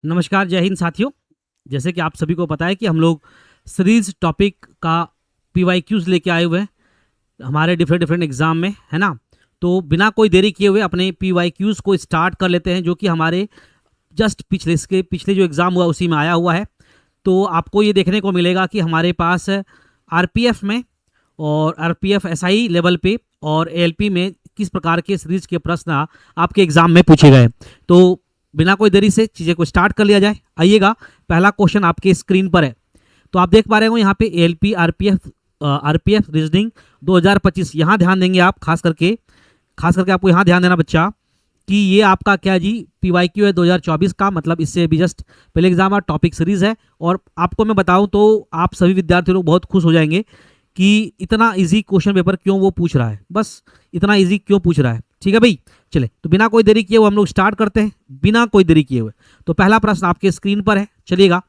नमस्कार, जय हिंद साथियों। जैसे कि आप सभी को पता है कि हम लोग सीरीज टॉपिक का पीवाईक्यूज लेके आए हुए हैं हमारे डिफरेंट डिफरेंट एग्जाम में, है ना। तो बिना कोई देरी किए हुए अपने पीवाईक्यूज को स्टार्ट कर लेते हैं, जो कि हमारे जस्ट पिछले जो एग्ज़ाम हुआ उसी में आया हुआ है। तो आपको ये देखने को मिलेगा कि हमारे पास आरपीएफ में और आरपीएफ एसआई लेवल पे और एएलपी में किस प्रकार के सीरीज के प्रश्न आपके एग्जाम में पूछे गए। तो बिना कोई देरी से चीज़ें को स्टार्ट कर लिया जाए। आइएगा, पहला क्वेश्चन आपके स्क्रीन पर है। तो आप देख पा रहे हो यहाँ पे एएलपी आरपीएफ रीजनिंग 2025। यहाँ ध्यान देंगे आप, खास करके आपको यहाँ ध्यान देना बच्चा कि ये आपका क्या जी पीवाईक्यू है 2024 का, मतलब इससे भी जस्ट पहले एग्जाम और टॉपिक सीरीज है। और आपको मैं बताऊं तो आप सभी विद्यार्थी लोग बहुत खुश हो जाएंगे कि इतना इजी क्वेश्चन पेपर क्यों वो पूछ रहा है, बस इतना इजी क्यों पूछ रहा है। ठीक है भाई, चले तो बिना कोई देरी किए हुए हम लोग स्टार्ट करते हैं, बिना कोई देरी किए हुए। तो पहला प्रश्न आपके स्क्रीन पर है, चलिएगा।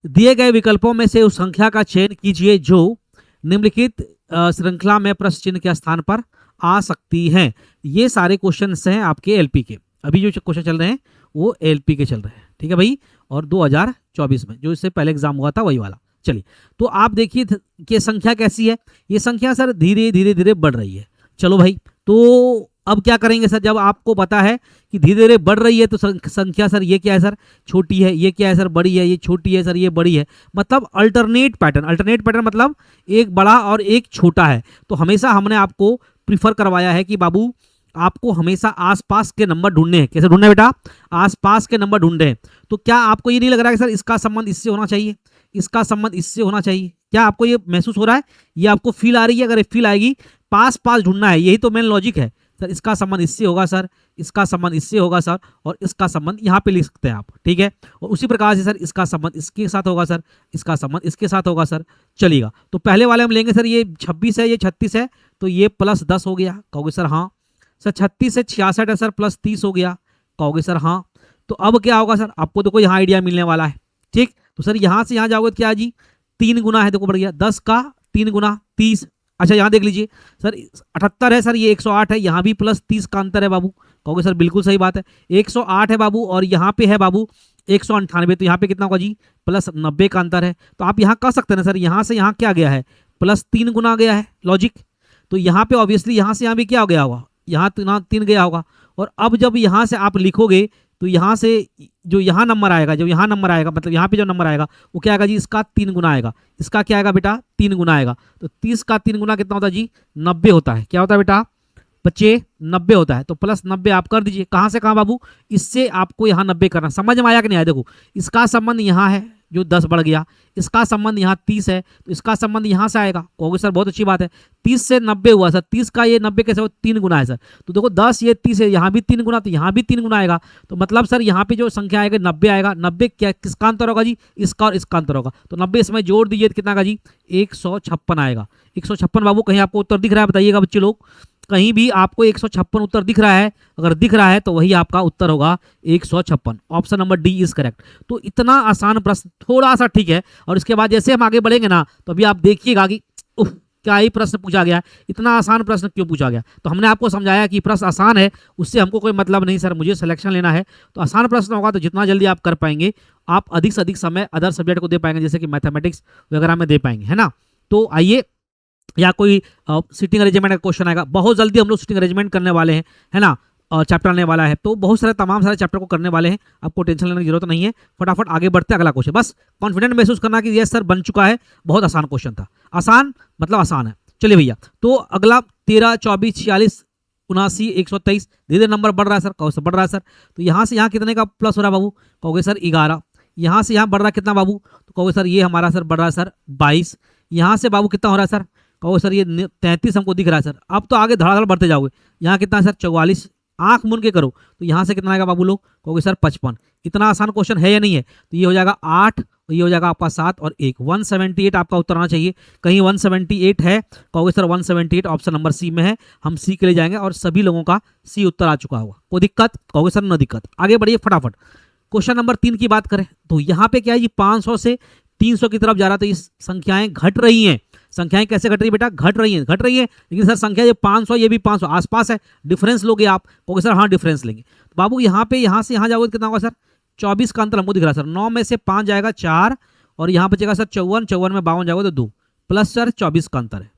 दिए गए विकल्पों में से उस संख्या का चयन कीजिए जो निम्नलिखित श्रृंखला में प्रश्न चिन्ह के स्थान पर आ सकती हैं। ये सारे क्वेश्चन हैं आपके एलपी के, अभी जो क्वेश्चन चल रहे हैं वो एलपी के चल रहे हैं, ठीक है भाई। और 2024 में जो इससे पहले एग्जाम हुआ था वही वाला। चलिए, तो आप देखिए कि संख्या कैसी है। ये संख्या सर धीरे धीरे बढ़ रही है। चलो भाई, तो अब क्या करेंगे सर, जब आपको पता है कि धीरे धीरे बढ़ रही है तो संख्या सर ये क्या है सर, छोटी है, ये क्या है सर, बड़ी है, ये छोटी है सर, ये बड़ी है, मतलब अल्टरनेट पैटर्न मतलब एक बड़ा और एक छोटा है। तो हमेशा हमने आपको प्रीफर करवाया है कि बाबू आपको हमेशा आसपास के नंबर ढूंढने हैं। कैसे ढूंढने बेटा, आसपास के नंबर ढूंढे हैं। तो क्या आपको ये नहीं लग रहा है कि सर इसका संबंध इससे होना चाहिए, इसका संबंध इससे होना चाहिए? क्या आपको ये महसूस हो रहा है, ये आपको फील आ रही है? अगर फील आएगी, पास पास ढूंढना है, यही तो मेन लॉजिक है सर। इसका संबंध इससे होगा सर, इसका संबंध इससे होगा सर, और इसका संबंध यहाँ पे लिख सकते हैं आप, ठीक है। और उसी प्रकार से सर इसका संबंध इसके साथ होगा सर, इसका संबंध इसके साथ होगा सर, चलिएगा। तो पहले वाले हम लेंगे सर, ये 26 है, ये 36 है, तो ये प्लस 10 हो गया, कहोगे सर हाँ। सर 36 से 66 है सर, प्लस 30 हो गया, कहोगे सर हाँ। तो अब क्या होगा सर, आपको देखो यहाँ आइडिया मिलने वाला है, ठीक। तो सर यहाँ से यहाँ जाओगे तो क्या जी 3 गुना है, देखो बढ़ गया 10 का 3 गुना 30। अच्छा यहाँ देख लीजिए सर 78 है सर, ये 108 है, यहाँ भी प्लस 30 का अंतर है बाबू, कहोगे सर बिल्कुल सही बात है। 108 है बाबू, और यहाँ पे है बाबू 198, तो यहाँ पे कितना होगा जी, प्लस 90 का अंतर है। तो आप यहाँ कह सकते हैं ना सर, यहाँ से यहाँ क्या गया है, प्लस 3 गुना गया है, लॉजिक। तो यहाँ पे ऑब्वियसली यहाँ से यहाँ भी क्या हो गया होगा, यहाँ 3 गया होगा। और अब जब यहाँ से आप लिखोगे तो यहाँ से जो यहाँ नंबर आएगा, जब यहाँ नंबर आएगा, मतलब यहाँ पे जो नंबर आएगा वो क्या आएगा जी, इसका 3 गुना आएगा। इसका क्या आएगा बेटा, 3 गुना आएगा। तो 30 का 3 गुना कितना होता है जी, 90 होता है। क्या होता है बेटा बच्चे, 90 होता है। तो प्लस 90 आप कर दीजिए। कहाँ से कहाँ बाबू, इससे आपको यहाँ 90 करना। समझ में आया कि नहीं आया? देखो इसका संबंध यहाँ है जो 10 बढ़ गया, इसका संबंध यहाँ 30 है, तो इसका संबंध यहाँ से आएगा, कहोगे सर बहुत अच्छी बात है। 30 से 90 हुआ सर, 30 का ये 90 कैसे हो, 3 गुना है सर। तो देखो 10 ये 30 है, यहाँ भी 3 गुना, तो यहाँ भी 3 गुना आएगा। तो मतलब सर यहाँ पे जो संख्या आएगा 90 आएगा। 90 क्या किसका अंतर होगा जी, इसका और इसका अंतर होगा। तो 90 इसमें जोड़ दीजिए तो कितना का जी, 156 आएगा। 156 बाबू, कहीं आपको उत्तर दिख रहा है बताइएगा बच्चे लोग, कहीं भी आपको 156 उत्तर दिख रहा है? अगर दिख रहा है तो वही आपका उत्तर होगा 156। Option number D is correct. तो इतना आसान प्रश्न, थोड़ा सा ठीक है। और इसके बाद जैसे हम आगे बढ़ेंगे ना, तो अभी आप देखिएगा कि क्या ही प्रश्न पूछा गया, इतना आसान प्रश्न क्यों पूछा गया। तो हमने आपको समझाया कि प्रश्न आसान है उससे हमको कोई मतलब नहीं सर, मुझे सिलेक्शन लेना है। तो आसान प्रश्न होगा तो जितना जल्दी आप कर पाएंगे, आप अधिक से अधिक समय अदर सब्जेक्ट को दे पाएंगे, जैसे कि मैथमेटिक्स वगैरह में दे पाएंगे, है ना। तो आइए, या कोई सिटिंग अरेंजमेंट का क्वेश्चन आएगा, बहुत जल्दी हम लोग सिटिंग अरेंजमेंट करने वाले हैं, है ना। चैप्टर आने वाला है, तो बहुत सारे तमाम सारे चैप्टर को करने वाले हैं, आपको टेंशन लेने की जरूरत नहीं है। फटाफट आगे बढ़ते हैं, अगला क्वेश्चन। बस कॉन्फिडेंट महसूस करना कि यस सर बन चुका है, बहुत आसान क्वेश्चन था। आसान मतलब आसान है। चलिए भैया, तो अगला 13, 24, 46, 79, 123, धीरे धीरे नंबर बढ़ रहा है सर, कहो सर बढ़ रहा है सर। तो यहाँ से यहाँ कितने का प्लस हो रहा है बाबू, कहोगे सर 11। यहाँ से यहाँ बढ़ रहा है कितना बाबू, तो कहोगे सर ये हमारा सर बढ़ रहा है सर 22। यहाँ से बाबू कितना हो रहा है सर, कहो सर ये 33 हमको दिख रहा है सर। अब तो आगे धड़ाधड़ बढ़ते जाओगे, यहाँ कितना है सर 44। आंख मूंद के करो तो यहाँ से कितना आएगा बाबू लोग, कहोगे सर 55। इतना आसान क्वेश्चन है या नहीं है? तो ये हो जाएगा 8, और ये हो जाएगा आपका 7 और 1, 178 आपका उत्तर आना चाहिए। कहीं 178 है, कहोगे सर 178 ऑप्शन नंबर सी में है। हम सी के लिए जाएंगे और सभी लोगों का सी उत्तर आ चुका होगा। कोई दिक्कत, कहोगे सर न दिक्कत। आगे बढ़िए फटाफट। क्वेश्चन नंबर 3 की बात करें तो यहाँ पे क्या है जी, 500 से 300 की तरफ जा रहा है, तो ये संख्याएं घट रही हैं। संख्याएं कैसे घट रही है बेटा, घट रही है, लेकिन सर संख्या ये 500 ये भी 500 आसपास है, डिफरेंस लोगे आप, कहोगे सर हाँ डिफरेंस लेंगे। तो बाबू यहाँ पे यहाँ से यहाँ जाओगे तो कितना होगा सर, 24 का अंतर हमको दिख रहा है सर। 9 में से 5 जाएगा 4 और यहाँ बचेगा सर 54, 54 में 52 जाएगा तो 2 प्लस सर 24 का अंतर है।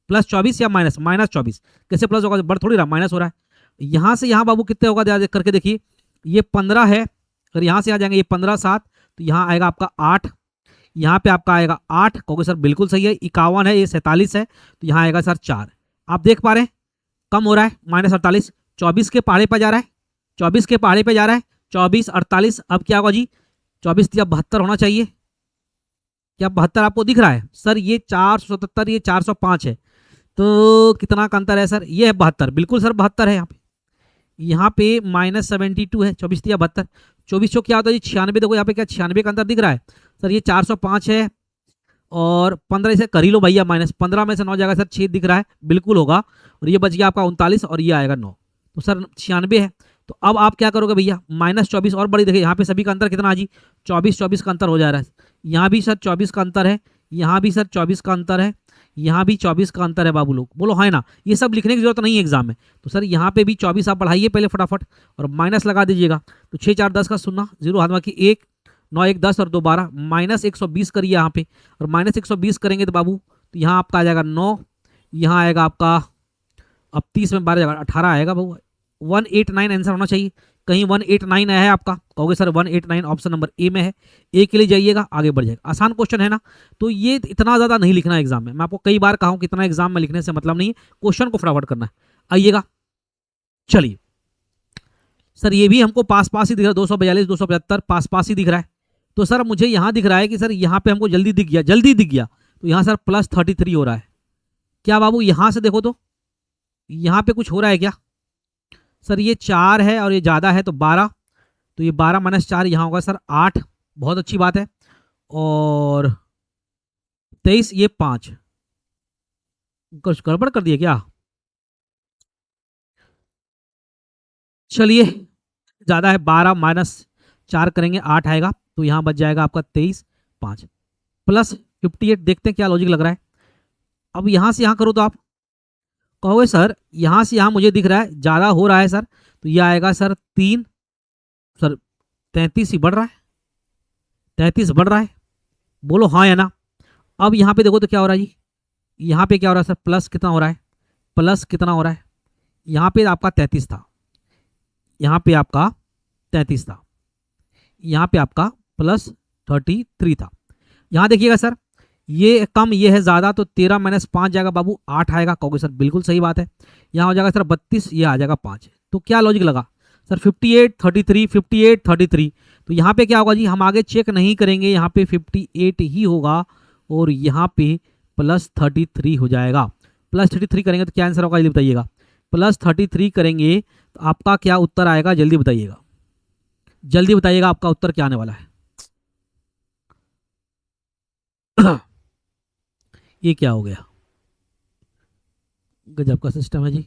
प्लस 24 या माइनस, माइनस 24 कैसे प्लस होगा, बढ़ थोड़ी रहा, माइनस हो रहा है। यहाँ से यहाँ बाबू कितने होगा ध्यान करके देखिए, ये 15 है, अगर यहाँ से आ जाएंगे ये 15 7 तो यहाँ आएगा आपका 8, यहाँ पे आपका आएगा 8, कहोगे सर बिल्कुल सही है। 51 है, ये 47 है तो यहाँ आएगा सर 4। आप देख पा रहे हैं कम हो रहा है, माइनस 48, 24 के पहाड़े पर जा रहा है, 24 के पहाड़े पर जा रहा है, 24 48, अब क्या होगा जी 24 या 72 होना चाहिए। क्या 72 आपको दिख रहा है सर, ये 477, ये 405 है, तो कितना का अंतर है सर, ये है 72, बिल्कुल सर 72 है। यहाँ पे -72 है, 24 या 72, 24 क्या होता है जी 96, देखो यहाँ पे क्या 96 का अंतर दिख रहा है सर, ये 405 है और 15 इसे कर ही लो भैया, -15 में से 9 जाएगा सर 6 दिख रहा है, बिल्कुल होगा, और ये बच गया आपका 39 और ये आएगा 9, तो सर 96 है। तो अब आप क्या करोगे भैया, -24 और बड़ी देखिए यहाँ पे सभी का अंतर कितना जी 24 का अंतर हो जा रहा है, यहाँ भी सर 24 का अंतर है, यहाँ भी सर 24 का अंतर है, यहाँ भी 24 का अंतर है बाबू लोग, बोलो है ना, ये सब लिखने की जरूरत नहीं है एग्जाम में। तो सर यहाँ पे भी 24 आप बढ़ाइए पहले फटाफट और माइनस लगा दीजिएगा, तो 6 4 10 का 0, 0 हाथ बाकी 1, 9 1 10 और 2 12, -120 करिए यहाँ पे, और -120 करेंगे तो बाबू तो यहाँ आपका आ जाएगा 9, यहाँ आएगा आपका अब 30 में 12 जाएगा 18 आएगा बाबू, 189 आंसर होना चाहिए। कहीं 189 है आपका, कहोगे सर 189 ऑप्शन नंबर ए में है, ए के लिए जाइएगा आगे बढ़ जाएगा। आसान क्वेश्चन है ना, तो ये इतना ज़्यादा नहीं लिखना है एग्जाम में, मैं आपको कई बार कहा हूँ कि इतना एग्जाम में लिखने से मतलब नहीं है, क्वेश्चन को फटाफट करना है। आइएगा चलिए सर, ये भी हमको पास पास ही दिख रहा है, 242 275 पास पास ही दिख रहा है। तो सर मुझे यहाँ दिख रहा है कि सर यहाँ पे हमको जल्दी दिख गया, जल्दी दिख गया, तो यहाँ सर +33 हो रहा है। क्या बाबू यहाँ से देखो तो यहाँ पे कुछ हो रहा है क्या सर, ये 4 है और ये ज़्यादा है तो 12, तो ये 12 -4 यहाँ होगा सर 8, बहुत अच्छी बात है, और 23 ये 5, कुछ गड़बड़ कर दिए क्या, चलिए ज़्यादा है, 12 -4 करेंगे 8 आएगा, तो यहाँ बच जाएगा आपका 23 5 +58, देखते हैं क्या लॉजिक लग रहा है। अब यहाँ से यहाँ करो तो आप कहोगे सर यहाँ से यहाँ मुझे दिख रहा है ज़्यादा हो रहा है सर, तो ये आएगा सर 3, सर 33 ही बढ़ रहा है, 33 बढ़ रहा है, बोलो हाँ या ना। अब यहाँ पे देखो तो क्या हो रहा है जी, यहाँ पे क्या हो रहा है सर, प्लस कितना हो रहा है, प्लस कितना हो रहा है, यहाँ पे आपका 33 था, यहाँ पे आपका 33 था, यहाँ पे आपका +33 था। यहाँ देखिएगा सर, ये कम ये है ज़्यादा, तो 13 -5 जाएगा बाबू 8 आएगा, कहोगे सर बिल्कुल सही बात है। यहाँ हो जाएगा सर 32, ये आ जाएगा 5, तो क्या लॉजिक लगा सर, 58 33 58 33, तो यहाँ पे क्या होगा जी, हम आगे चेक नहीं करेंगे, यहाँ पे 58 ही होगा और यहाँ पे +33 हो जाएगा। +33 करेंगे तो क्या आंसर होगा जल्दी बताइएगा, +33 करेंगे तो आपका क्या उत्तर आएगा जल्दी बताइएगा, जल्दी बताइएगा आपका उत्तर क्या आने वाला है। ये क्या हो गया, गजब का सिस्टम है जी।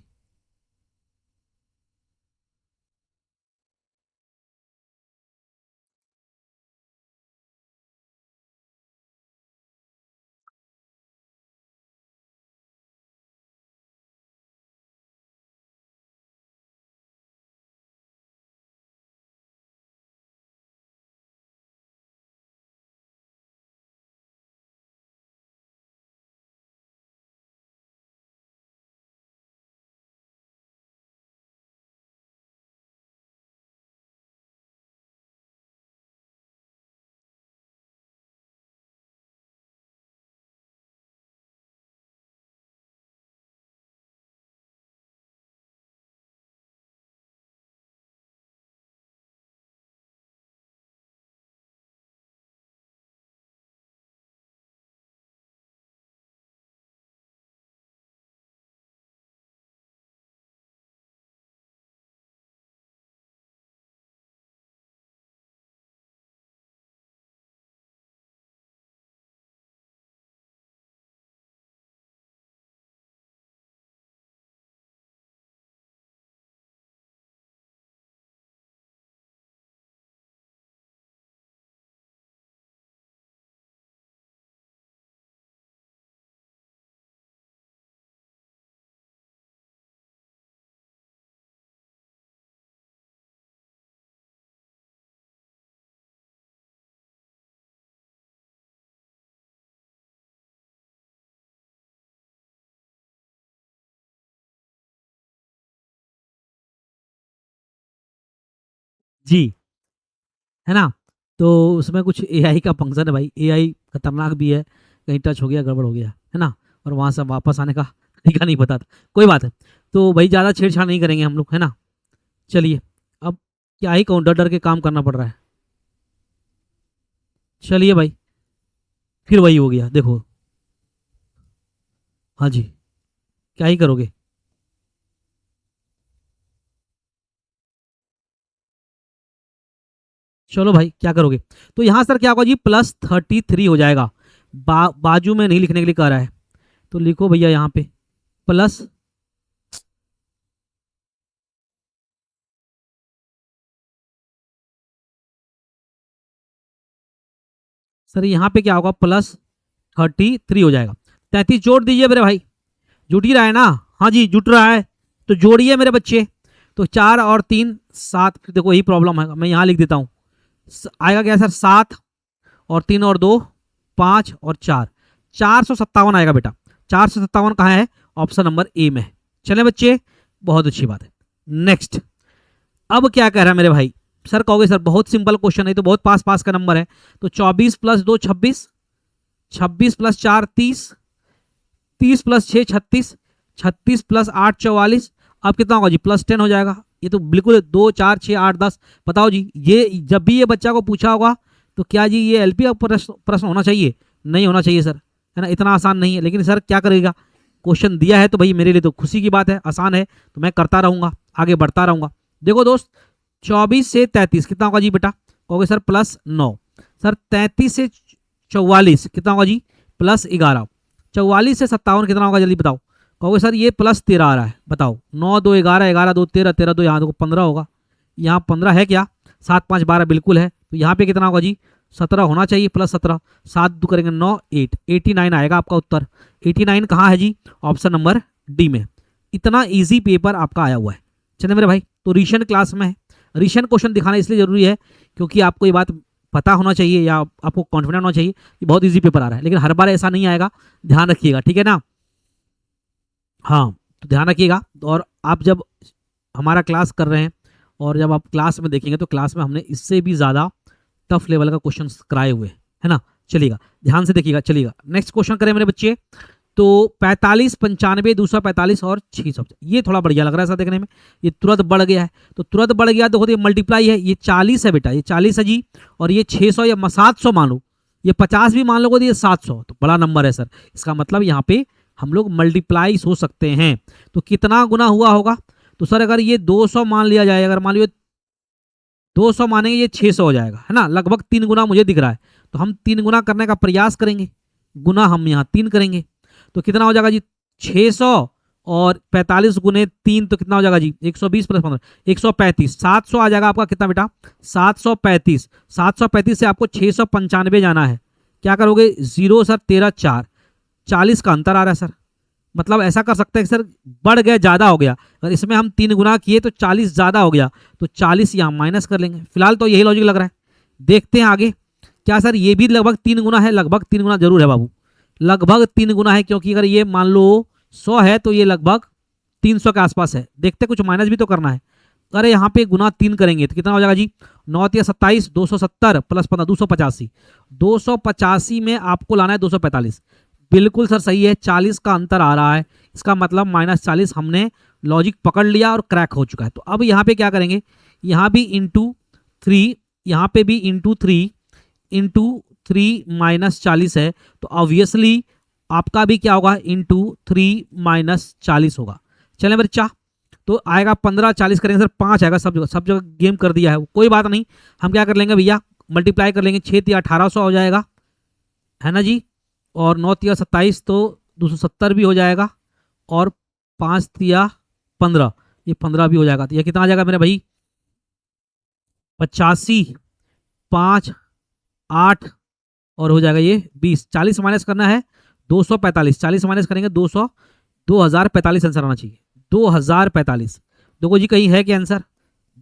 जी, है ना? तो उसमें कुछ एआई का फंक्शन है भाई, एआई खतरनाक भी है, कहीं टच हो गया, गड़बड़ हो गया, है ना? और वहाँ से वापस आने का तरीका नहीं पता था, कोई बात है। तो भाई ज़्यादा छेड़छाड़ नहीं करेंगे हम लोग, है ना? चलिए, अब क्या ही कहूँ, डर-डर के काम करना पड़ रहा है। चलिए भाई, फिर वही हो गया, देखो। हाँ जी, क्या ही करोगे? चलो भाई, क्या करोगे? तो यहाँ सर क्या होगा जी, +33 हो जाएगा। बाजू में नहीं लिखने के लिए कह रहा है, तो लिखो भैया यहाँ पे प्लस। सर यहाँ पे क्या होगा, +33 हो जाएगा। 33 जोड़ दीजिए मेरे भाई, जुट ही रहा है ना? हाँ जी, जुट रहा है, तो जोड़िए मेरे बच्चे। तो 4 और 3 7, देखो यही प्रॉब्लम है, मैं यहाँ लिख देता हूँ। आएगा क्या सर, 7 और 3 और 2 5 और 4, 457 आएगा बेटा। 457 कहाँ है? ऑप्शन नंबर ए में। चले बच्चे, बहुत अच्छी बात है। नेक्स्ट, अब क्या कह रहा है मेरे भाई? सर कहोगे सर बहुत सिंपल क्वेश्चन है, तो बहुत पास पास का नंबर है। तो 24 + 2 26, 26 + 4 30, 30 + 6 36, 36 + 8 44। अब कितना होगा जी? +10 हो जाएगा। ये तो बिल्कुल 2 4 6 8 10। बताओ जी, ये जब भी ये बच्चा को पूछा होगा तो क्या जी ये एलपी का प्रश्न प्रश्न होना चाहिए? नहीं होना चाहिए सर, है ना? इतना आसान नहीं है, लेकिन सर क्या करेगा, क्वेश्चन दिया है तो भाई मेरे लिए तो खुशी की बात है, आसान है तो मैं करता रहूंगा, आगे बढ़ता रहूंगा। देखो दोस्त, 24 से 33 कितना होगा जी बेटा? कहोगे सर +9। सर 33 से 44 कितना होगा जी? +11। 44 से 57 कितना होगा, जल्दी बताओ। कहोगे सर ये +13 आ रहा है, बताओ। 9 2 11, 11 2 13, 13 2 यहाँ देखो 15 होगा, यहाँ 15 है क्या? 7 5 12 बिल्कुल है, तो यहाँ पे कितना होगा जी? 17 होना चाहिए, +17। 7 2 करेंगे 9 8, 89 आएगा आपका उत्तर। 89 कहाँ है जी? ऑप्शन नंबर डी में। इतना ईजी पेपर आपका आया हुआ है। चलिए मेरे भाई, तो रिशन क्लास में है। रिशन क्वेश्चन दिखाना इसलिए जरूरी है क्योंकि आपको ये बात पता होना चाहिए या आपको कॉन्फिडेंट होना चाहिए कि बहुत इजी पेपर आ रहा है, लेकिन हर बार ऐसा नहीं आएगा, ध्यान रखिएगा, ठीक है ना? हाँ, तो ध्यान रखिएगा। और आप जब हमारा क्लास कर रहे हैं और जब आप क्लास में देखेंगे तो क्लास में हमने इससे भी ज़्यादा टफ लेवल का क्वेश्चन कराए हुए, है ना? चलिएगा, ध्यान से देखिएगा। चलिएगा, नेक्स्ट क्वेश्चन करें मेरे बच्चे। तो 45 95 245 और 600, ये थोड़ा बढ़िया लग रहा है सर देखने में, ये तुरंत बढ़ गया है। तो तुरंत बढ़ गया, देखो ये मल्टीप्लाई है, ये 40 है बेटा, ये 40 है जी, और ये 600 या 700 मान लो, ये 50 भी मान लोगे तो ये 700, तो बड़ा नंबर है सर। इसका मतलब यहाँ पे हम लोग मल्टीप्लाई सोच सकते हैं। तो कितना गुना हुआ होगा? तो सर अगर ये 200 मान लिया जाए, अगर मान लो 200 मानेंगे, ये 600 हो जाएगा, है ना? लगभग 3 गुना मुझे दिख रहा है, तो हम 3 गुना करने का प्रयास करेंगे। गुना हम यहाँ 3 करेंगे, तो कितना हो जाएगा जी? 600 और 45 गुने 3 तो कितना हो जाएगा जी? 120 + 15 135, 700 आ जाएगा आपका। कितना बेटा? 735। 735 से आपको 695 जाना है। क्या करोगे? 0 सर 13 4, 40 का अंतर आ रहा है सर। मतलब ऐसा कर सकते हैं कि सर बढ़ गया, ज़्यादा हो गया, अगर इसमें हम 3 गुना किए तो 40 ज़्यादा हो गया, तो 40 यहाँ माइनस कर लेंगे। फिलहाल तो यही लॉजिक लग रहा है, देखते हैं आगे। क्या सर ये भी लगभग 3 गुना है? लगभग 3 गुना जरूर है बाबू, लगभग 3 गुना है, क्योंकि अगर ये मान लो 100 है तो ये लगभग 300 के आसपास है। देखते कुछ माइनस भी तो करना है। अरे यहाँ पे गुना 3 करेंगे तो कितना हो जाएगा जी? 9 या 27, 270 + 15 285। 285 में आपको लाना है 245। बिल्कुल सर सही है, 40 का अंतर आ रहा है, इसका मतलब -40 हमने लॉजिक पकड़ लिया और क्रैक हो चुका है। तो अब यहाँ पे क्या करेंगे? यहाँ भी ×3, यहाँ पे भी ×3, ×3 -40 है, तो ऑब्वियसली आपका भी क्या होगा? ×3 -40 होगा। चलें बच्चा, तो आएगा 15, 40 करेंगे सर 5 आएगा, सब जगह गेम कर दिया है, कोई बात नहीं। हम क्या कर लेंगे भैया? मल्टीप्लाई कर लेंगे, 6 या 1800 हो जाएगा, है ना जी? और 9 या 27 तो 270 भी हो जाएगा, और 5 या 15, ये 15 भी हो जाएगा। तो ये कितना आ जाएगा मेरे भाई? 85, 5 8 और हो जाएगा ये 20। 40 माइनस करना है 245, 40 माइनस करेंगे 200, 2045 आंसर आना चाहिए। 2045 देखो जी, कहीं है क्या आंसर?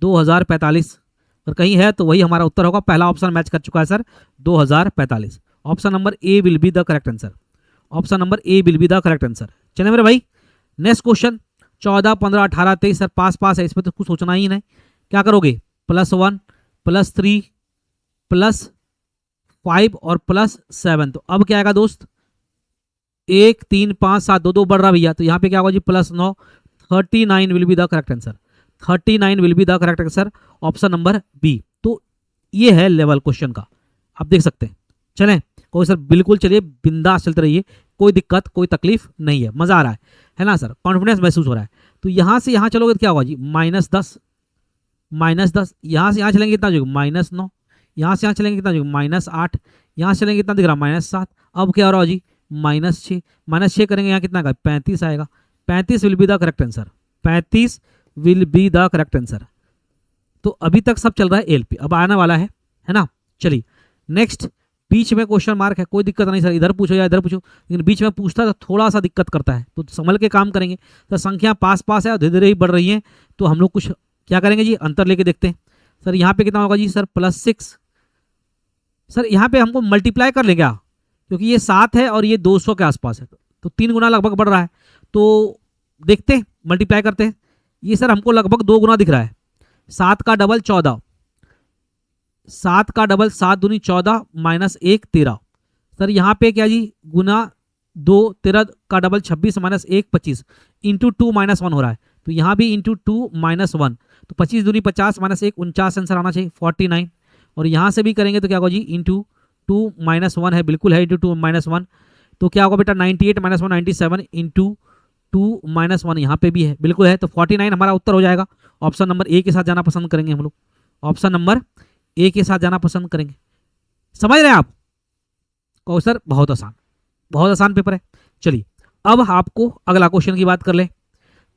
2045 और कहीं है तो वही हमारा उत्तर होगा। पहला ऑप्शन मैच कर चुका है sir, 2045। Option number A will be the correct answer. Option number A will be the correct answer. चलिए मेरे भाई, नेक्स्ट क्वेश्चन 14 15 18 23 सर पास पास है, इसमें तो कुछ सोचना ही नहीं। क्या करोगे? +1 +3 +5 और +7। तो अब क्या आएगा दोस्त, 1 3 5 7 2 2 बढ़ रहा भैया, तो यहाँ पे क्या होगा जी +9। 39 will be the correct answer. 39 will be the correct answer, option number B. तो ये है लेवल क्वेश्चन का, आप देख सकते हैं। चलें कोई सर, बिल्कुल चलिए बिंदास चलते रहिए, कोई दिक्कत कोई तकलीफ नहीं है, मजा आ रहा है ना सर, कॉन्फिडेंस महसूस हो रहा है। तो यहाँ से यहाँ चलोगे तो क्या होगा जी -10 -10, यहाँ से यहाँ चलेंगे कितना जो -9, यहाँ से यहाँ चलेंगे कितना जो -8, यहाँ से चलेंगे कितना दिख रहा -7। अब क्या हो रहा है जी -6, -6 करेंगे यहाँ कितना का 35 आएगा। 35 will be the correct answer, 35 will be the correct answer. तो अभी तक सब चल रहा है एलपी, अब आने वाला है ना। चलिए नेक्स्ट, बीच में क्वेश्चन मार्क है, कोई दिक्कत नहीं सर, इधर पूछो या इधर पूछो, लेकिन बीच में पूछता है तो थोड़ा सा दिक्कत करता है, तो संभल के काम करेंगे। तो संख्या पास पास है और धीरे धीरे ही बढ़ रही है, तो हम लोग कुछ क्या करेंगे जी, अंतर लेके देखते हैं। सर यहाँ पे कितना होगा जी सर +6, सर यहाँ पे हमको मल्टीप्लाई कर ले क्या, क्योंकि ये 7 है और ये 200 के आसपास है, तो 3 गुना लगभग बढ़ रहा है। तो देखते हैं, मल्टीप्लाई करते हैं। ये सर हमको लगभग 2 गुना दिख रहा है। 7 का डबल 14, 7 का डबल 7 दूनी 14 -1 13। सर यहाँ पे क्या जी गुना 2, 13 का डबल 26 -1 25 इंटू 2 -1 हो रहा है, तो यहाँ भी इंटू 2 -1, तो 25 दूनी 50 -1 49 आंसर आना चाहिए 49। और यहाँ से भी करेंगे तो क्या होगा जी इंटू 2 -1 है, बिल्कुल है इंटू 2 -1, तो क्या होगा बेटा 98 -1 97 इंटू 2 -1 यहाँ पे भी है, बिल्कुल है, तो 49 हमारा उत्तर हो जाएगा। ऑप्शन नंबर ए के साथ जाना पसंद करेंगे हम लोग, ऑप्शन नंबर ए के साथ जाना पसंद करेंगे। समझ रहे हैं आप? कहो सर बहुत आसान पेपर है। चलिए अब आपको अगला क्वेश्चन की बात कर ले।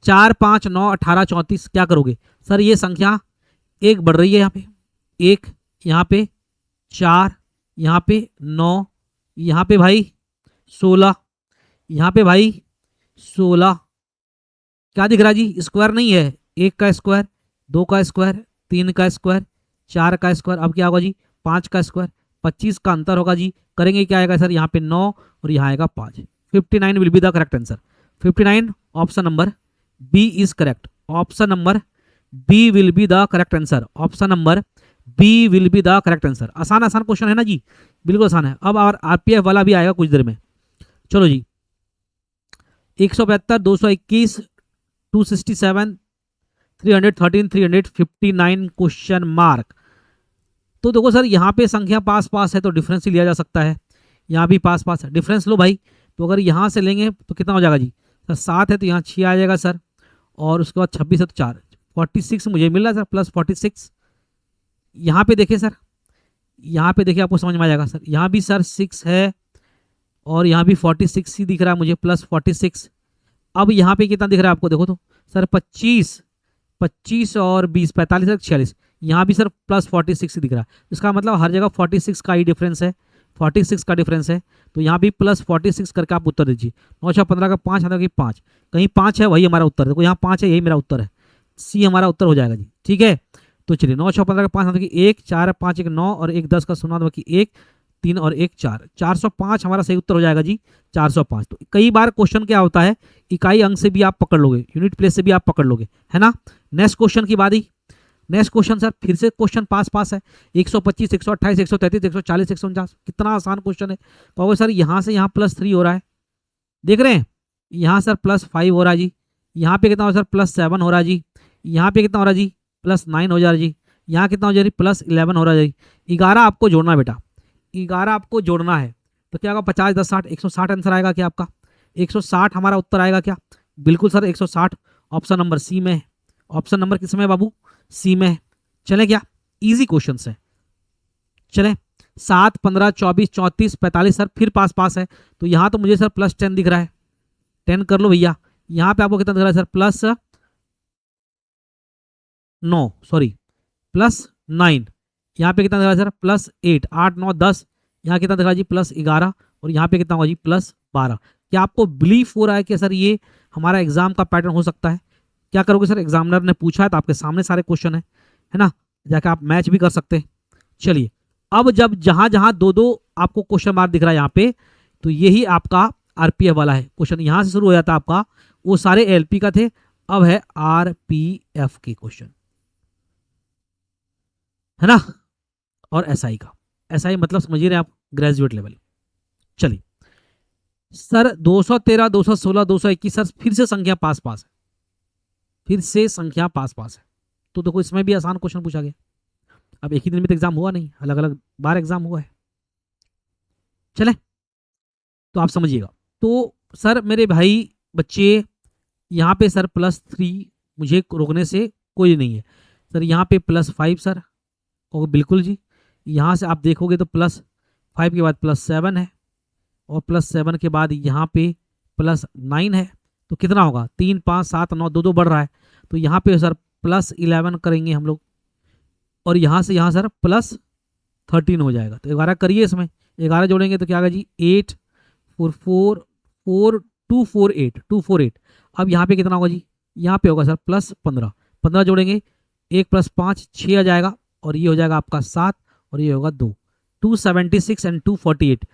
4 5 9 18 34 क्या करोगे सर, ये संख्या एक बढ़ रही है, यहाँ पे 1, यहाँ पे 4, यहाँ पे 9, यहाँ पे भाई 16, यहाँ पे भाई 16, क्या दिख रहा है जी, स्क्वायर नहीं है, 1 का स्क्वायर, 2 का स्क्वायर, 3 का स्क्वायर, 4 का स्क्वायर, अब क्या होगा जी 5 का स्क्वायर, 25 का अंतर होगा जी, करेंगे क्या आएगा सर, यहाँ पे 9 और यहाँ आएगा 5। 59 will be the correct answer. 59 option number B is correct, option number B will be the correct answer, option number B will be the correct answer. आसान क्वेश्चन है ना जी, बिल्कुल आसान है। अब और आरपीएफ वाला भी आएगा कुछ देर में। चलो जी 172 221 267 313 359 क्वेश्चन मार्क। तो देखो सर यहाँ पे संख्या पास पास है तो डिफरेंस ही लिया जा सकता है, यहाँ भी पास पास है, डिफरेंस लो भाई। तो अगर यहाँ से लेंगे तो कितना हो जाएगा जी सर, 7 है तो यहाँ 6 आ जाएगा सर, और उसके बाद 26 है तो 4, 46 मुझे मिल रहा है सर, +46। यहाँ पे देखिए सर, यहाँ पे देखिए आपको समझ में आ जाएगा सर, यहाँ भी सर 6 है और यहाँ भी 46 ही दिख रहा है मुझे, +46। अब यहाँ पे कितना दिख रहा है आपको, देखो तो सर 25 और 20 45 और 46, यहाँ भी सर +46 ही दिख रहा है। इसका मतलब हर जगह 46 का ही डिफरेंस है, 46 का डिफरेंस है, तो यहाँ भी +46 करके आप उत्तर दीजिए। 9 6 15 का 5 आता है, 5 कहीं 5 है वही हमारा उत्तर, देखो यहाँ 5 है, यही मेरा उत्तर है, सी हमारा उत्तर हो जाएगा जी। ठीक है, तो चलिए 9 6 15 का 5 आता है, 1 4 5 1 9 और 1 10 का 0 बाकी 1 3 और 1 4, 405 हमारा सही उत्तर हो जाएगा जी, 405। तो कई बार क्वेश्चन क्या होता है, इकाई अंक से भी आप पकड़ लोगे, यूनिट प्लेस से भी आप पकड़ लोगे, है ना। नेक्स्ट क्वेश्चन की बात ही, नेक्स्ट क्वेश्चन सर फिर से क्वेश्चन पास पास है, 125 128 133 140 149, कितना आसान क्वेश्चन है। कहोगे सर यहाँ से यहाँ +3 हो रहा है, देख रहे हैं, यहाँ सर +5 हो रहा है जी, यहाँ पे कितना हो रहा है सर +7 हो रहा है जी, यहाँ पे कितना हो रहा है जी +9 हो जा रहा है जी, यहाँ कितना हो जा रही +11 हो रहा है जी। 11 आपको जोड़ना बेटा, 11 आपको जोड़ना है, तो क्या होगा 50 10 60 160 आंसर आएगा क्या आपका, 160 हमारा उत्तर आएगा क्या, बिल्कुल सर 160 ऑप्शन नंबर सी में है। ऑप्शन नंबर किस में बाबू, सी में है। चले क्या, इजी क्वेश्चन है। चले 7 15 24 34 45 सर फिर पास पास है, तो यहाँ तो मुझे सर +10 दिख रहा है, 10 कर लो भैया। यहाँ पे आपको कितना दिख रहा है सर +9 सॉरी +9, यहाँ पे कितना दिख रहा है सर +8 8 9 10, यहाँ कितना दिख रहा है जी +11, और यहाँ पे कितना होगा जी +12। क्या आपको बिलीफ हो रहा है कि सर ये हमारा एग्जाम का पैटर्न हो सकता है? क्या करोगे सर, एग्जामिनर ने पूछा है तो आपके सामने सारे क्वेश्चन है ना, जाके आप मैच भी कर सकते हैं। चलिए अब जब जहां जहां 2-2 आपको क्वेश्चन मार्क दिख रहा है यहाँ पे, तो यही आपका आरपीएफ वाला है क्वेश्चन, यहाँ से शुरू हो जाता आपका, वो सारे एलपी का थे, अब है आरपीएफ के क्वेश्चन। है ना, और एसआई का। एसआई मतलब समझिए रहे आप, ग्रेजुएट लेवल। चलिए सर 213, 216, 221, सर फिर से संख्या पास पास है, फिर से संख्या पास पास है। तो देखो इसमें भी आसान क्वेश्चन पूछा गया। अब एक ही दिन में तो एग्जाम हुआ नहीं, अलग अलग बार एग्जाम हुआ है। चले तो आप समझिएगा। तो सर मेरे भाई बच्चे, यहाँ पे सर +3, मुझे रोकने से कोई नहीं है सर। यहाँ पे +5 सर, और बिल्कुल जी यहाँ से आप देखोगे तो +5 के बाद +7 है, और +7 के बाद यहाँ पे +9 है। तो कितना होगा, 3, 5, 7, 9, 2 2 बढ़ रहा है। तो यहाँ पे सर +11 करेंगे हम लोग, और यहाँ से यहाँ सर +13 हो जाएगा। तो 11 करिए, इसमें 11 जोड़ेंगे तो क्या आएगा जी, 8 4 4 4 2 4 8 2 4 8। अब यहाँ पे कितना होगा जी, यहाँ पे होगा सर +15, 15 जोड़ेंगे, 1 + 5 6 आ जाएगा, और ये हो जाएगा आपका 7, और ये होगा 2, 276 एंड 248,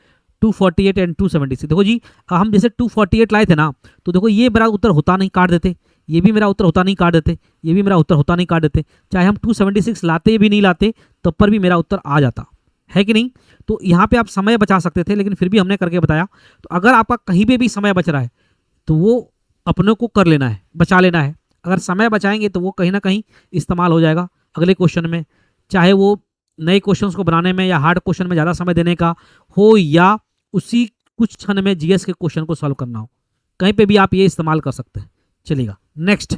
248 एंड 276। देखो जी हम जैसे 248 लाए थे ना, तो देखो ये मेरा उत्तर होता नहीं, काट देते, ये भी मेरा उत्तर होता नहीं, काट देते, ये भी मेरा उत्तर होता नहीं, काट देते। चाहे हम 276 लाते भी नहीं लाते, तब पर भी मेरा उत्तर आ जाता है कि नहीं। तो यहाँ पे आप समय बचा सकते थे, लेकिन फिर भी हमने करके बताया। तो अगर आपका कहीं पे भी समय बच रहा है तो वो अपनों को कर लेना है, बचा लेना है। अगर समय बचाएंगे तो वो कहीं ना कहीं इस्तेमाल हो जाएगा अगले क्वेश्चन में, चाहे वो नए क्वेश्चंस को बनाने में या हार्ड क्वेश्चन में ज़्यादा समय देने का हो, या उसी कुछ क्षण में जीएस के क्वेश्चन को सॉल्व करना हो, कहीं पे भी आप ये इस्तेमाल कर सकते हैं। चलिएगा नेक्स्ट।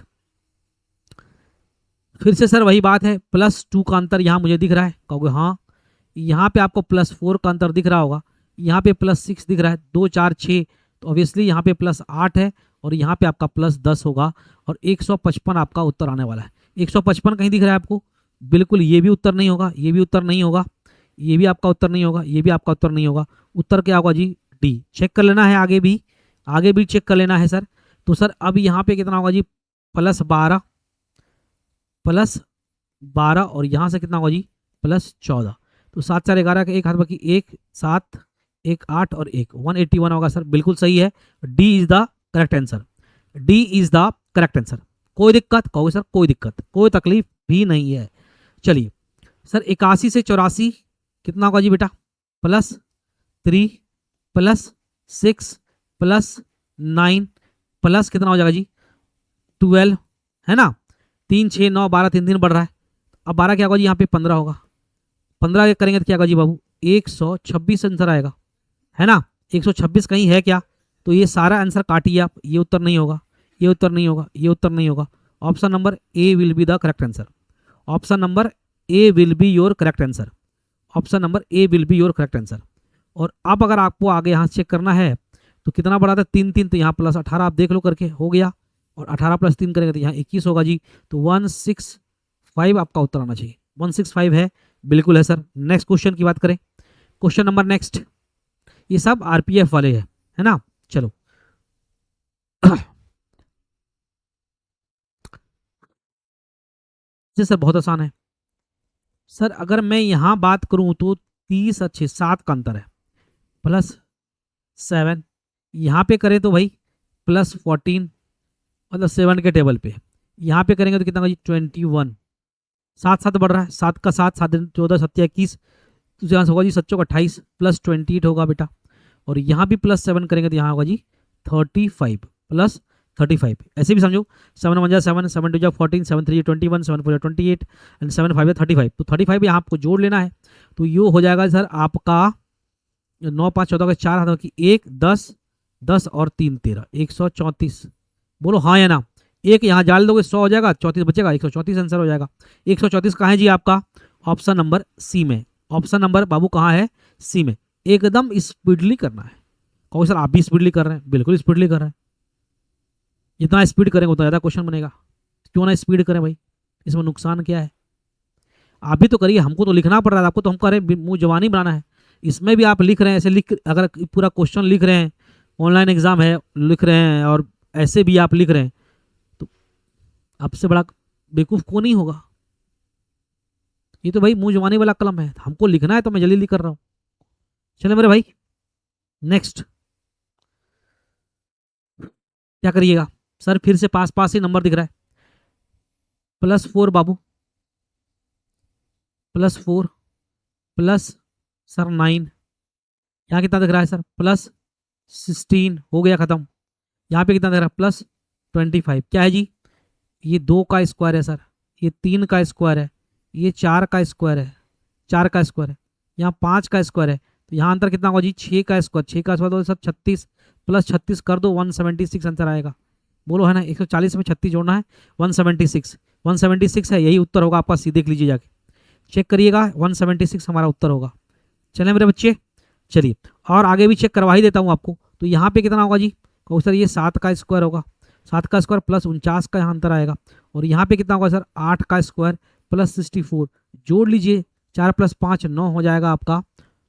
फिर से सर वही बात है, +2 का अंतर यहाँ मुझे दिख रहा है, कहोगे हाँ। यहाँ पे आपको +4 का अंतर दिख रहा होगा, यहाँ पे +6 दिख रहा है, 2 4 6, तो ऑब्वियसली यहाँ पे +8 है, और यहाँ पे आपका +10 होगा, और 155 आपका उत्तर आने वाला है। 155 कहीं दिख रहा है आपको, बिल्कुल ये भी उत्तर नहीं होगा, ये भी उत्तर नहीं होगा, ये भी आपका उत्तर नहीं होगा, ये भी आपका उत्तर नहीं होगा। उत्तर क्या होगा जी, डी। चेक कर लेना है, आगे भी चेक कर लेना है सर। तो सर अब यहाँ पे कितना होगा जी, +12, +12, और यहाँ से कितना होगा जी, +14। तो 7 4 11 के एक हाथ बाकी, 1 7 1 8 और 1 181 होगा सर, बिल्कुल सही है। D is the correct answer, D is the correct answer. कोई दिक्कत, कहोगे सर कोई दिक्कत, कोई तकलीफ भी नहीं है। चलिए सर 81 से 84 कितना होगा जी बेटा, +3 +6 +9 प्लस कितना हो जाएगा जी, 12, है ना। 3 6 9 12, 3 3 बढ़ रहा है। अब 12 क्या होगा जी, यहाँ पे 15 होगा, 15 करेंगे तो क्या होगा जी बाबू, 126 आंसर आएगा, है ना। 126 कहीं है क्या, तो ये सारा आंसर काटिए आप, ये उत्तर नहीं होगा, ये उत्तर नहीं होगा, ये उत्तर नहीं होगा। Option number A will be the correct answer, option number A will be your correct answer, option number A will be your correct answer. और अब अगर आपको आगे यहाँ चेक करना है तो कितना बढ़ा था, 3 3, तो यहाँ +18 आप देख लो करके हो गया, और 18 + 3 करेंगे तो यहाँ 21 होगा जी। तो 165 आपका उत्तर आना चाहिए, 165 है, बिल्कुल है सर। नेक्स्ट क्वेश्चन की बात करें, क्वेश्चन नंबर नेक्स्ट, ये सब आरपीएफ वाले है ना। चलो जी सर बहुत आसान है सर। अगर मैं यहाँ बात करूँ तो 30 अच्छे 7 का अंतर है, +7, यहाँ पे करें तो भाई +14, मतलब 7 के टेबल पे। यहाँ पे करेंगे तो कितना होगा जी, 21, 7 7 बढ़ रहा है, 7 का 7 7 14 7 21, तो यहाँ से होगा जी 7 28 +28 होगा बेटा। और यहाँ भी +7 करेंगे तो यहाँ होगा जी 35 +35, ऐसे भी समझो, 7 1 7 7 2 14 7 3 21 7 4 28 एंड 7 5 35। तो 35 यहाँ आपको जोड़ लेना है, तो ये हो जाएगा सर आपका 9 5 14 के 4 हाथों की 1 10 10 और 3 13, 134। बोलो हाँ या ना, एक यहाँ डाल दोगे 100 हो जाएगा, 34 बचेगा, 134 आंसर हो जाएगा। 134 कहाँ है जी आपका, ऑप्शन नंबर सी में, ऑप्शन नंबर बाबू कहाँ है, सी में। एकदम स्पीडली करना है। कहो सर आप भी स्पीडली कर रहे हैं, बिल्कुल स्पीडली कर रहे हैं, जितना स्पीड करेंगे उतना ज़्यादा क्वेश्चन बनेगा। क्यों ना स्पीड करें भाई, इसमें नुकसान क्या है। आप भी तो करिए, हमको तो लिखना पड़ रहा है, आपको तो हम करें मुँह जवानी बनाना है। इसमें भी आप लिख रहे हैं ऐसे, लिख अगर पूरा क्वेश्चन लिख रहे हैं, ऑनलाइन एग्जाम है लिख रहे हैं, और ऐसे भी आप लिख रहे हैं, तो आपसे बड़ा बेवकूफ़ को नहीं होगा। ये तो भाई मुंह जमाने वाला कलम है, हमको लिखना है तो मैं जल्दी जल्दी कर रहा हूँ। चले मेरे भाई नेक्स्ट, क्या करिएगा सर, फिर से पास पास ही नंबर दिख रहा है, +4 बाबू, +4 प्लस सर 9, यहाँ कितना दिख रहा है सर +16, हो गया ख़त्म। यहाँ पे कितना दिख रहा है +25, क्या है जी, ये 2 का स्क्वायर है सर, ये 3 का स्क्वायर है, ये 4 का स्क्वायर है, 4 का स्क्वायर है, यहाँ 5 का स्क्वायर है, तो यहाँ अंतर कितना होगा जी 6 का स्क्वायर, 6 का स्क्वायर तो सर 36, +36 कर दो 176 आंसर आएगा। बोलो है ना, 140 में 36 जोड़ना है 176, 176 है, यही उत्तर होगा आपका, सीधे देख लीजिए जाके चेक करिएगा, 176 हमारा उत्तर होगा। चले मेरे बच्चे, चलिए और आगे भी चेक करवा ही देता हूँ आपको। तो यहाँ पे कितना होगा जी, कहो सर ये 7 का स्क्वायर होगा, 7 का स्क्वायर +49 का यहाँ अंतर आएगा, और यहाँ पे कितना होगा सर 8 का स्क्वायर +64, जोड़ लीजिए 4 + 5 9 हो जाएगा आपका,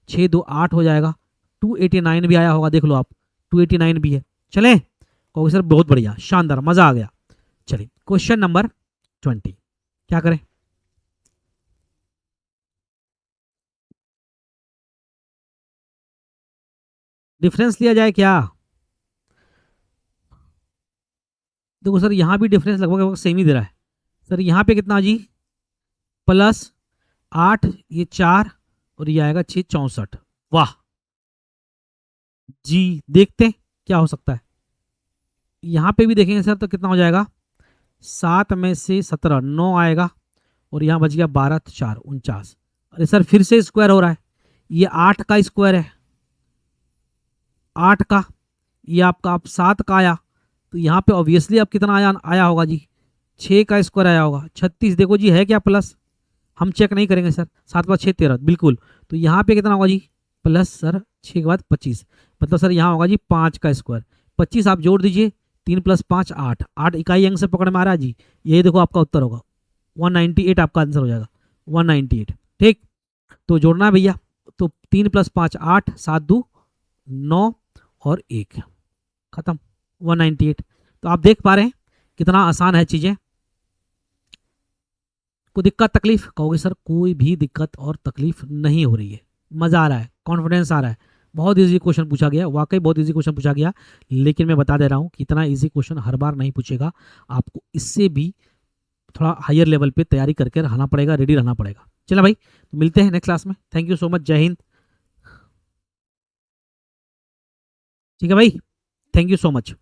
6 2 8 हो जाएगा, 289 भी आया होगा, देख लो आप 289 भी है। चले कहो सर बहुत बढ़िया, शानदार, मज़ा आ गया। चलिए क्वेश्चन नंबर 20, क्या करें, डिफरेंस लिया जाए क्या। देखो सर यहाँ भी डिफरेंस लगभग लगभग सेम ही दे रहा है सर, यहाँ पे कितना जी +8, ये 4 और ये आएगा 6 64, वाह जी, देखते हैं क्या हो सकता है। यहाँ पे भी देखेंगे सर तो कितना हो जाएगा, 7 में से 17 9 आएगा, और यहाँ बच गया 12 4 49, अरे सर फिर से स्क्वायर हो रहा है, ये 8 का स्क्वायर है, 8 का, ये आपका आप 7 का आया, तो यहाँ पे ऑब्वियसली अब कितना आया आया होगा जी 6 का स्क्वायर आया होगा, 36, देखो जी है क्या प्लस, हम चेक नहीं करेंगे सर, 7 + 6 13 बिल्कुल, तो यहाँ पे कितना होगा जी प्लस सर 6 के बाद 25, मतलब सर यहाँ होगा जी 5 का स्क्वायर, 25 आप जोड़ दीजिए, 3 + 5 8, 8 इकाई अंक से पकड़ में आ रहा है जी, यही देखो आपका उत्तर होगा 198, आपका आंसर हो जाएगा 198, ठीक। तो जोड़ना है भैया, तो 3 + 5 8, 7 2 9 और 1, खत्म 198। तो आप देख पा रहे हैं कितना आसान है चीज़ें। कोई दिक्कत तकलीफ, कहोगे सर कोई भी दिक्कत और तकलीफ नहीं हो रही है, मज़ा आ रहा है, कॉन्फिडेंस आ रहा है, बहुत इजी क्वेश्चन पूछा गया, वाकई बहुत इजी क्वेश्चन पूछा गया, लेकिन मैं बता दे रहा हूँ कि इतना इजी क्वेश्चन हर बार नहीं पूछेगा, आपको इससे भी थोड़ा हायर लेवल पे तैयारी करके रहना पड़ेगा, रेडी रहना पड़ेगा। चलो भाई, तो मिलते हैं नेक्स्ट क्लास में, थैंक यू सो मच, जय हिंद, ठीक है भाई, थैंक यू सो मच।